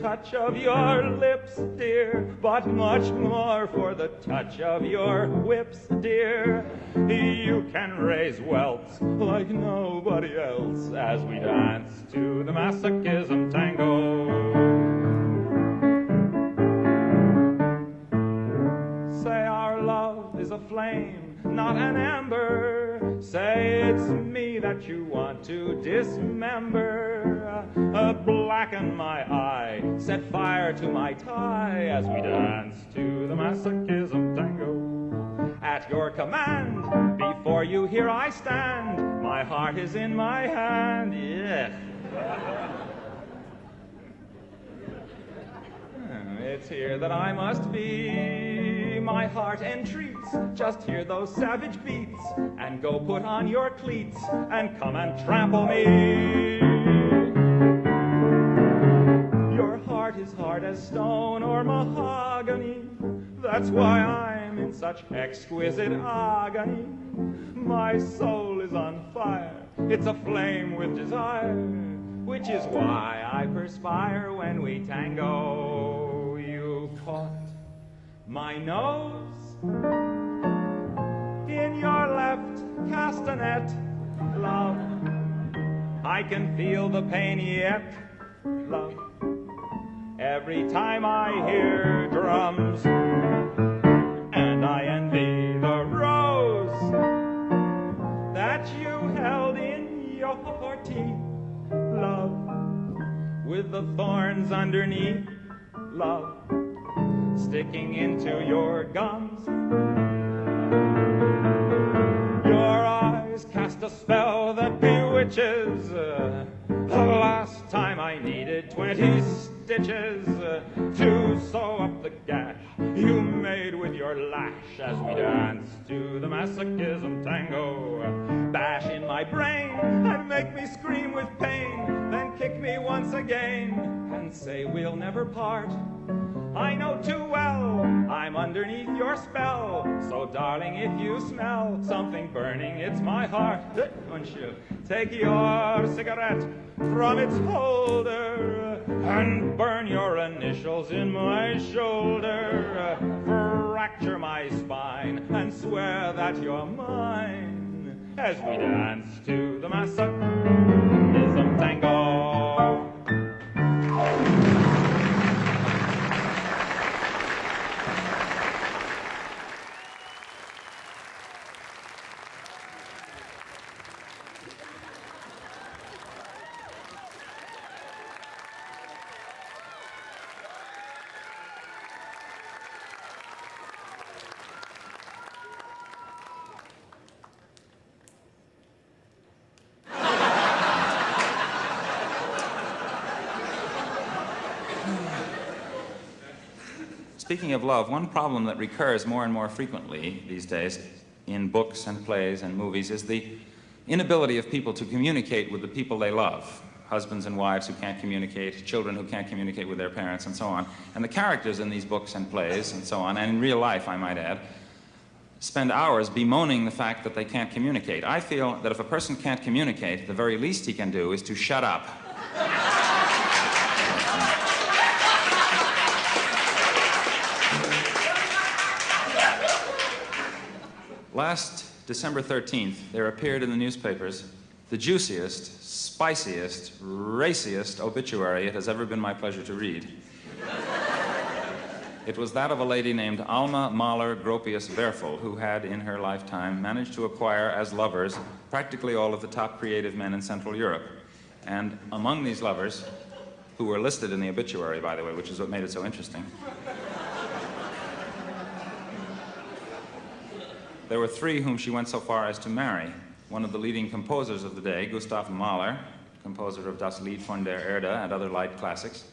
touch of your lips, dear, but much more for the touch of your whips, dear. You can raise welts like nobody else as we dance to the masochism tango. Say our love is a flame, not an ember. Say it's me that you want to dismember. Blacken my eye, set fire to my tie as we dance to the masochism tango. At your command, before you here I stand. My heart is in my hand, yeah. It's here that I must be. My heart entreats, just hear those savage beats, and go put on your cleats, and come and trample me. Your heart is hard as stone or mahogany, that's why I'm in such exquisite agony. My soul is on fire, it's aflame with desire, which is why I perspire when we tango. You caught my nose in your left castanet, love. I can feel the pain yet, love, every time I hear drums. And I envy the rose that you held in your teeth, love, with the thorns underneath, love, sticking into your gums. Your eyes cast a spell that bewitches. The last time I needed 20 stitches to sew up the gash you made with your lash as we dance to the masochism tango. Bash in my brain and make me scream with pain, then kick me once again and say we'll never part. I know too well I'm underneath your spell, so darling, if you smell something burning, it's my heart. Won't you take your cigarette from its holder and burn your initials in my shoulder, fracture my spine and swear that you're mine as we dance to the masochism tango. Speaking of love, one problem that recurs more and more frequently these days in books and plays and movies is the inability of people to communicate with the people they love. Husbands and wives who can't communicate, children who can't communicate with their parents, and so on. And the characters in these books and plays and so on, and in real life, I might add, spend hours bemoaning the fact that they can't communicate. I feel that if a person can't communicate, the very least he can do is to shut up. Last December 13th, there appeared in the newspapers the juiciest, spiciest, raciest obituary it has ever been my pleasure to read. It was that of a lady named Alma Mahler Gropius Werfel, who had, in her lifetime, managed to acquire as lovers practically all of the top creative men in Central Europe. And among these lovers, who were listed in the obituary, by the way, which is what made it so interesting, there were three whom she went so far as to marry. One of the leading composers of the day, Gustav Mahler, composer of Das Lied von der Erde and other light classics.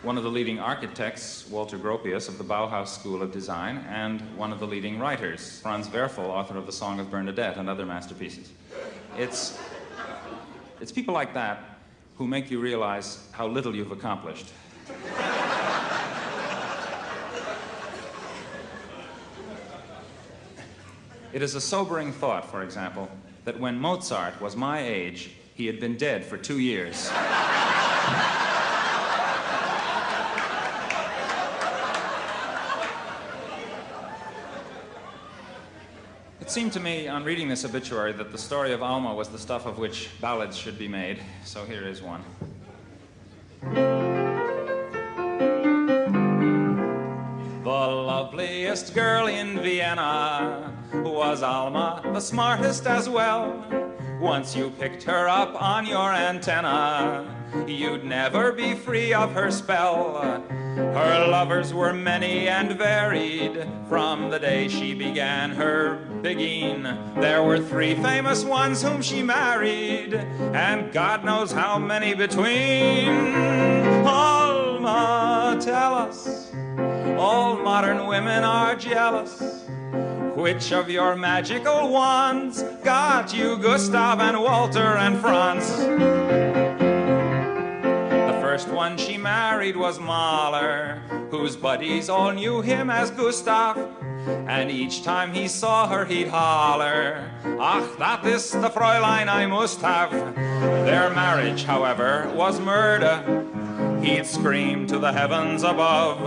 One of the leading architects, Walter Gropius, of the Bauhaus School of Design, and one of the leading writers, Franz Werfel, author of The Song of Bernadette and other masterpieces. It's people like that who make you realize how little you've accomplished. It is a sobering thought, for example, that when Mozart was my age, he had been dead for 2 years. It seemed to me, on reading this obituary, that the story of Alma was the stuff of which ballads should be made, so here is one. The loveliest girl in Vienna was Alma, the smartest as well. Once you picked her up on your antenna, you'd never be free of her spell. Her lovers were many and varied. From the day she began her bigging, there were 3 famous ones whom she married, and God knows how many between. Alma, tell us, all modern women are jealous. Which of your magical wands got you Gustav and Walter and Franz? The first one she married was Mahler, whose buddies all knew him as Gustav, and each time he saw her he'd holler, "Ach, that is the Fräulein I must have." Their marriage, however, was murder. He'd scream to the heavens above,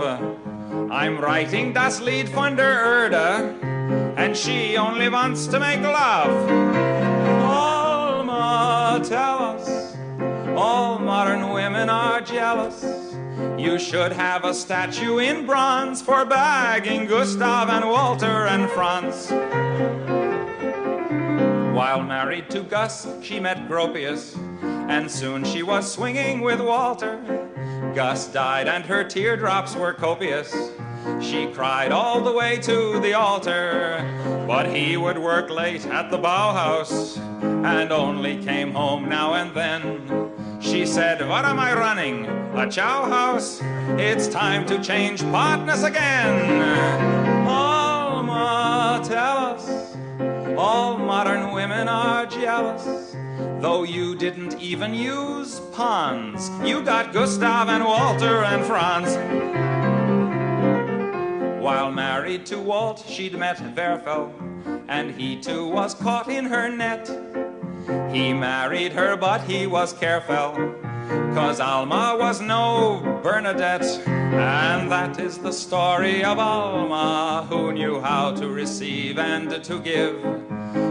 "I'm writing das Lied von der Erde," and she only wants to make love. Alma, tell us, all modern women are jealous. You should have a statue in bronze for bagging Gustav and Walter and Franz. While married to Gus, she met Gropius, and soon she was swinging with Walter. Gus died and her teardrops were copious. She cried all the way to the altar, but he would work late at the Bauhaus and only came home now and then. She said, "What am I running? A chow house? It's time to change partners again." Alma, tell us, all modern women are jealous. Though you didn't even use Pons, you got Gustav and Walter and Franz. While married to Walt, she'd met Werfel, and he too was caught in her net. He married her, but he was careful, 'cause Alma was no Bernadette. And that is the story of Alma, who knew how to receive and to give.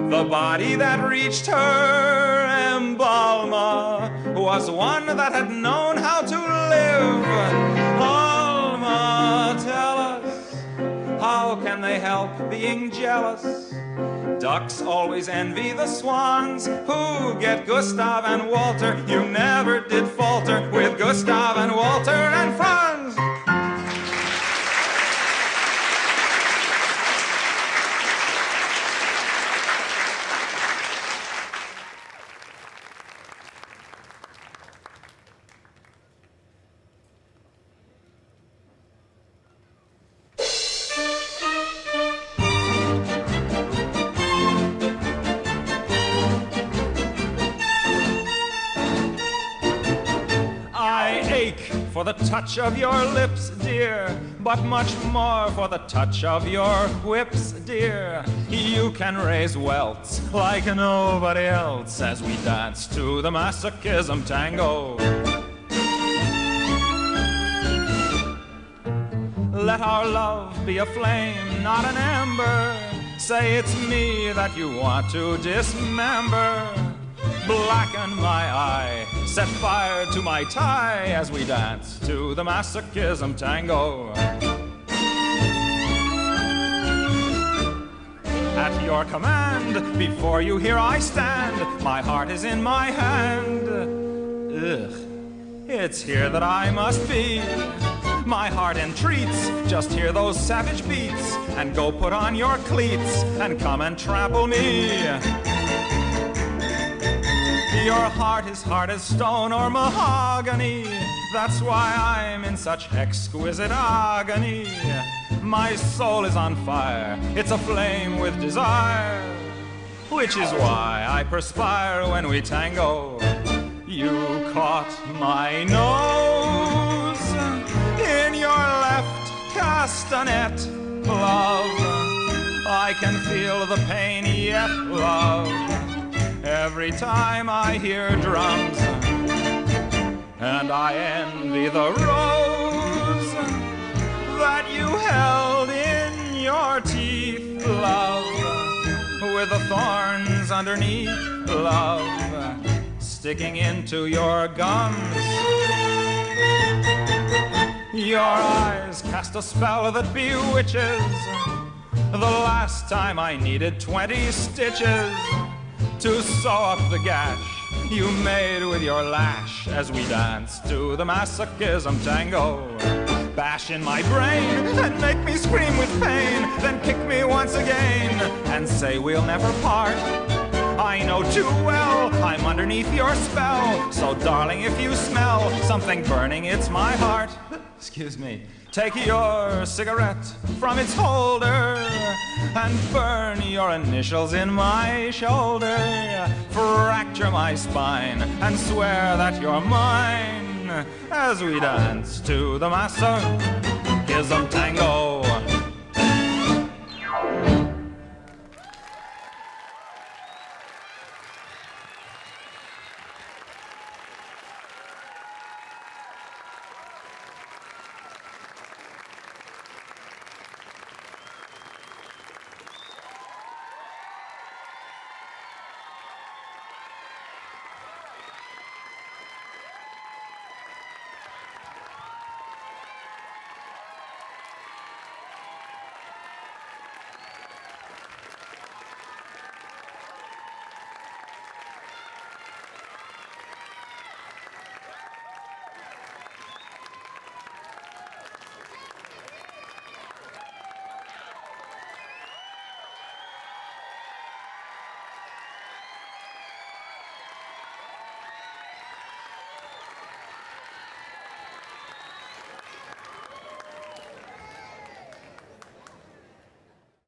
The body that reached her, Emb-Alma, was one that had known how to live. Alma, tell us, how can they help being jealous? Ducks always envy the swans who get Gustav and Walter. You never did falter with Gustav and Walter and Franz. For the touch of your lips, dear, but much more for the touch of your whips, dear. You can raise welts like nobody else as we dance to the masochism tango. Let our love be a flame, not an ember. Say it's me that you want to dismember. Blacken my eye, set fire to my tie as we dance to the masochism tango. At your command, before you here I stand. My heart is in my hand. Ugh, it's here that I must be. My heart entreats, just hear those savage beats, and go put on your cleats and come and trample me. Your heart is hard as stone or mahogany. That's why I'm in such exquisite agony. My soul is on fire, it's aflame with desire, which is why I perspire when we tango. You caught my nose in your left castanet, love. I can feel the pain yet, love. every time I hear drums. And I envy the rose that you held in your teeth, love, with the thorns underneath, love, sticking into your gums. Your eyes cast a spell that bewitches. The last time I needed 20 stitches to sew up the gash you made with your lash as we danced to the masochism tango. Bash in my brain and make me scream with pain, then kick me once again and say we'll never part. I know too well I'm underneath your spell, so darling, if you smell something burning, it's my heart. Excuse me. Take your cigarette from its holder and burn your initials in my shoulder. Fracture my spine and swear that you're mine as we dance to the masochism tango.